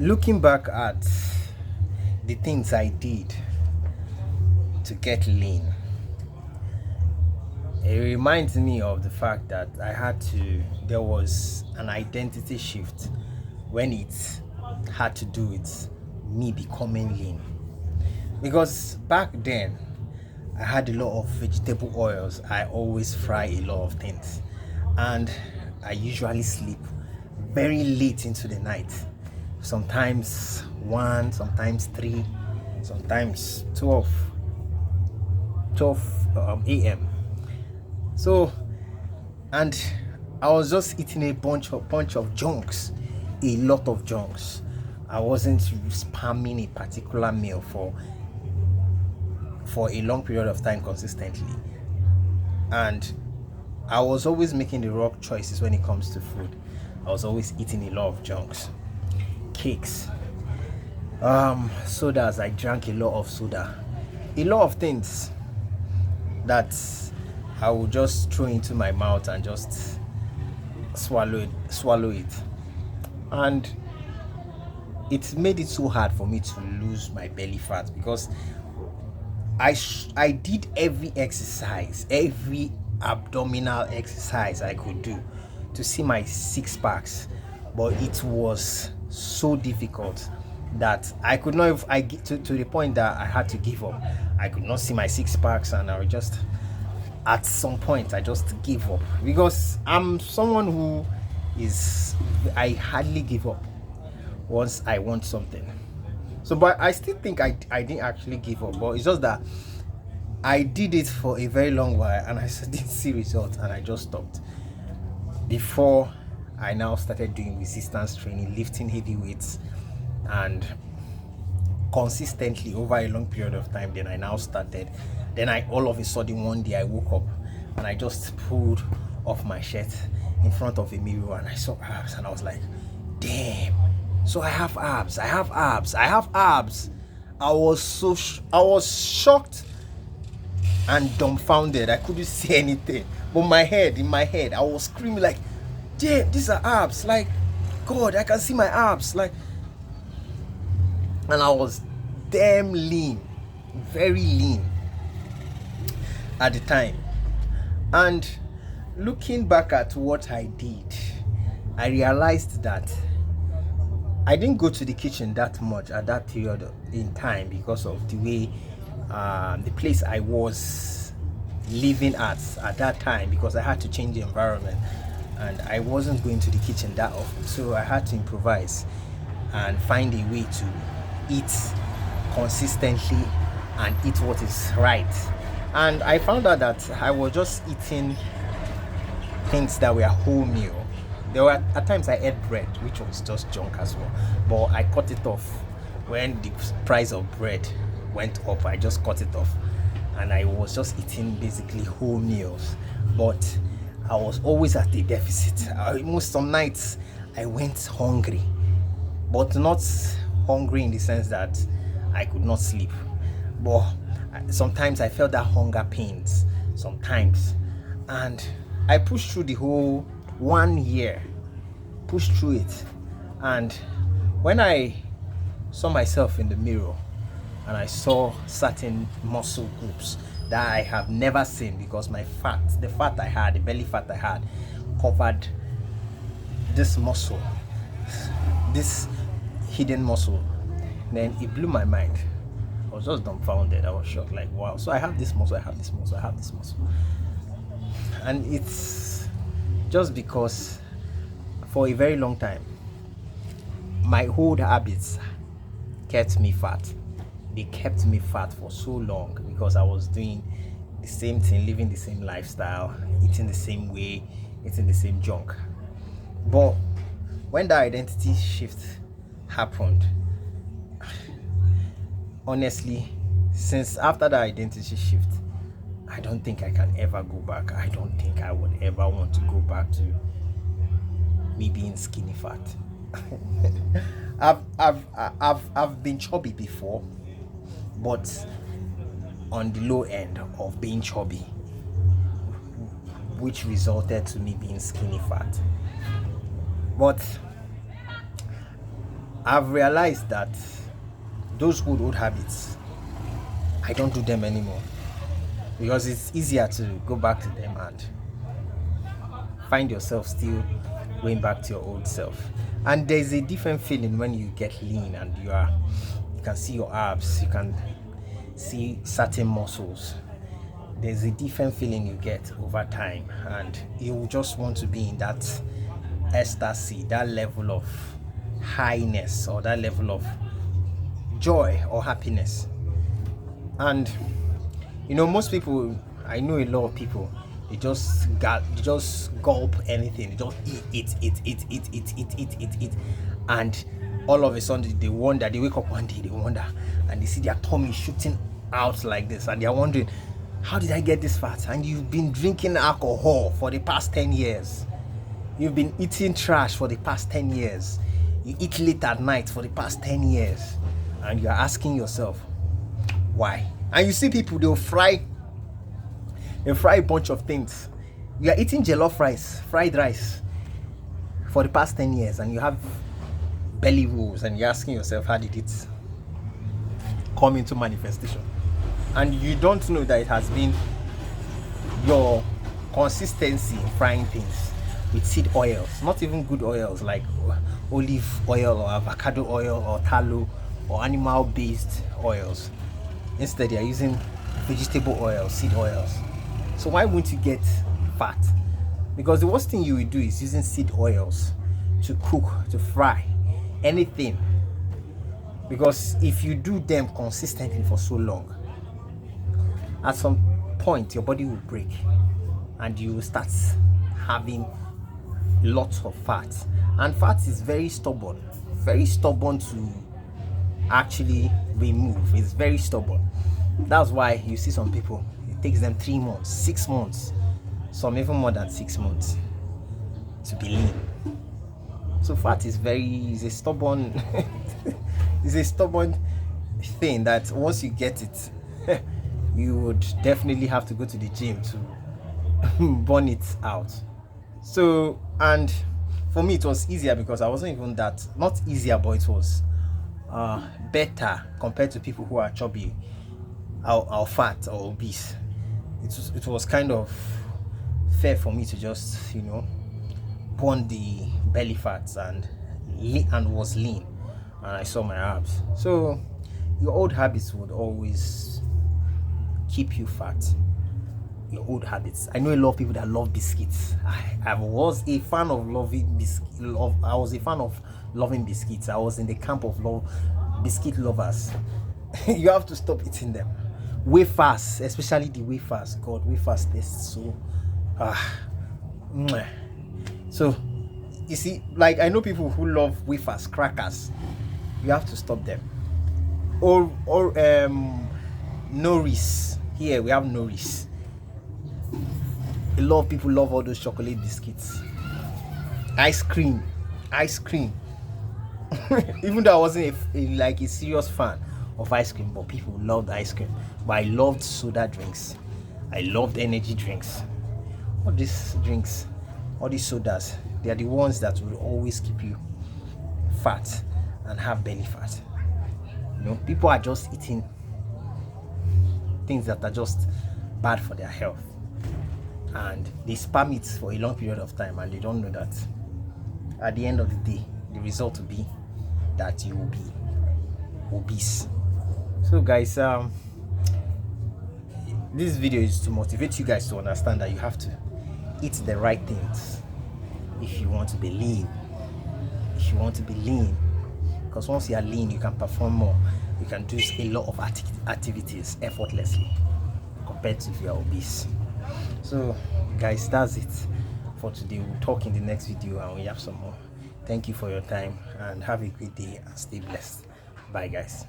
Looking back at the things I did to get lean, it reminds me of the fact that there was an identity shift when it had to do with me becoming lean. Because back then, I had a lot of vegetable oils. I always fry a lot of things. And I usually sleep very late into the night. Sometimes 1, sometimes 3, sometimes 12 a.m. So, and I was just eating a bunch of junks, a lot of junks. I wasn't spamming a particular meal for a long period of time consistently, and I was always making the wrong choices when it comes to food. I was always eating a lot of junks, cakes, sodas. I drank a lot of soda, a lot of things that I would just throw into my mouth and just swallow it, and it made it so hard for me to lose my belly fat because I did every exercise, every abdominal exercise I could do to see my six packs, but it was so difficult that I could not. I get to the point that I had to give up. I could not see my six packs, and I was just at some point I just gave up because I'm someone who is I hardly give up once I want something. So, but I still think I didn't actually give up, but it's just that I did it for a very long while and I didn't see results and I just stopped. Before I now started doing resistance training, lifting heavy weights, and consistently over a long period of time, then I now started. Then I all of a sudden one day I woke up and I just pulled off my shirt in front of a mirror and I saw abs and I was like, damn. So I have abs. I have abs. I have abs. I was shocked and dumbfounded. I couldn't see anything. But in my head, I was screaming like, damn, these are abs. Like, God, I can see my abs. Like, and I was damn lean, very lean at the time. And looking back at what I did, I realized that I didn't go to the kitchen that much at that period in time because of the way the place I was living at that time, because I had to change the environment and I wasn't going to the kitchen that often, so I had to improvise and find a way to eat consistently and eat what is right. And I found out that I was just eating things that were wholemeal. There were at times I ate bread, which was just junk as well, but I cut it off when the price of bread went up. I just cut it off, and I was just eating basically whole meals. But I was always at a deficit. Most some nights I went hungry, but not hungry in the sense that I could not sleep. But sometimes I felt that hunger pains sometimes, and I pushed through the whole 1 year, pushed through it. And when I saw myself in the mirror and I saw certain muscle groups that I have never seen, because the fat I had, the belly fat I had, covered this muscle, this hidden muscle, then it blew my mind. I was just dumbfounded. I was shocked, like, wow, so I have this muscle, I have this muscle, I have this muscle. And it's just because for a very long time my old habits kept me fat. They kept me fat for so long because I was doing the same thing, living the same lifestyle, eating the same way, eating the same junk. But when the identity shift happened, honestly, since after the identity shift, I don't think I can ever go back. I don't think I would ever want to go back to me being skinny fat. I've been chubby before, but on the low end of being chubby, which resulted to me being skinny fat. But I've realized that those old habits, I don't do them anymore, because it's easier to go back to them and find yourself still going back to your old self. And there's a different feeling when you get lean and you can see your abs, you can see certain muscles. There's a different feeling you get over time, and you just want to be in that ecstasy, that level of highness, or that level of joy or happiness. And most people, I know a lot of people, they just gulp anything. They just eat, and all of a sudden they wonder. They wake up one day, they wonder, and they see their tummy shooting out like this, and they're wondering, how did I get this fat? And you've been drinking alcohol for the past 10 years. You've been eating trash for the past 10 years. You eat late at night for the past 10 years, and you're asking yourself, why? And you see people, they fry a bunch of things. You are eating jollof rice, fried rice for the past 10 years, and you have belly rolls, and you're asking yourself, how did it come into manifestation? And you don't know that it has been your consistency in frying things with seed oils, not even good oils like olive oil or avocado oil or tallow or animal based oils. Instead, you're using vegetable oil, seed oils. So why won't you get fat? Because the worst thing you will do is using seed oils to cook, to fry anything. Because if you do them consistently for so long, at some point your body will break and you will start having lots of fat. And fat is very stubborn to actually remove. It's very stubborn. That's why you see some people, it takes them 3 months, 6 months, some even more than 6 months to be lean. So fat is a stubborn it's a stubborn thing that once you get it, you would definitely have to go to the gym to burn it out. So, and for me it was easier because I wasn't even that, not easier, but it was better compared to people who are chubby or fat or obese. It was kind of fair for me to just burn the belly fats and was lean, and I saw my abs. So your old habits would always keep you fat. Your old habits. I know a lot of people that love biscuits. I was a fan of loving biscuits. I was a fan of loving biscuits. I was in the camp of biscuit lovers. You have to stop eating them. Wafers, especially the wafers. God, wafers taste so so you see, like, I know people who love wafers, crackers. You have to stop them. Or Norris. Here we have Norris. A lot of people love all those chocolate biscuits. Ice cream. Even though I wasn't a serious fan of ice cream, but people loved ice cream. But I loved soda drinks. I loved energy drinks. All these drinks, all these sodas, they are the ones that will always keep you fat and have belly fat. People are just eating things that are just bad for their health, and they spam it for a long period of time, and they don't know that at the end of the day the result will be that you will be obese. So guys, this video is to motivate you guys to understand that you have to eat the right things if you want to be lean. Because once you are lean, you can perform more. You can do a lot of activities effortlessly compared to if you are obese. So guys, that's it for today. We'll talk in the next video and we have some more. Thank you for your time and have a great day and stay blessed. Bye guys.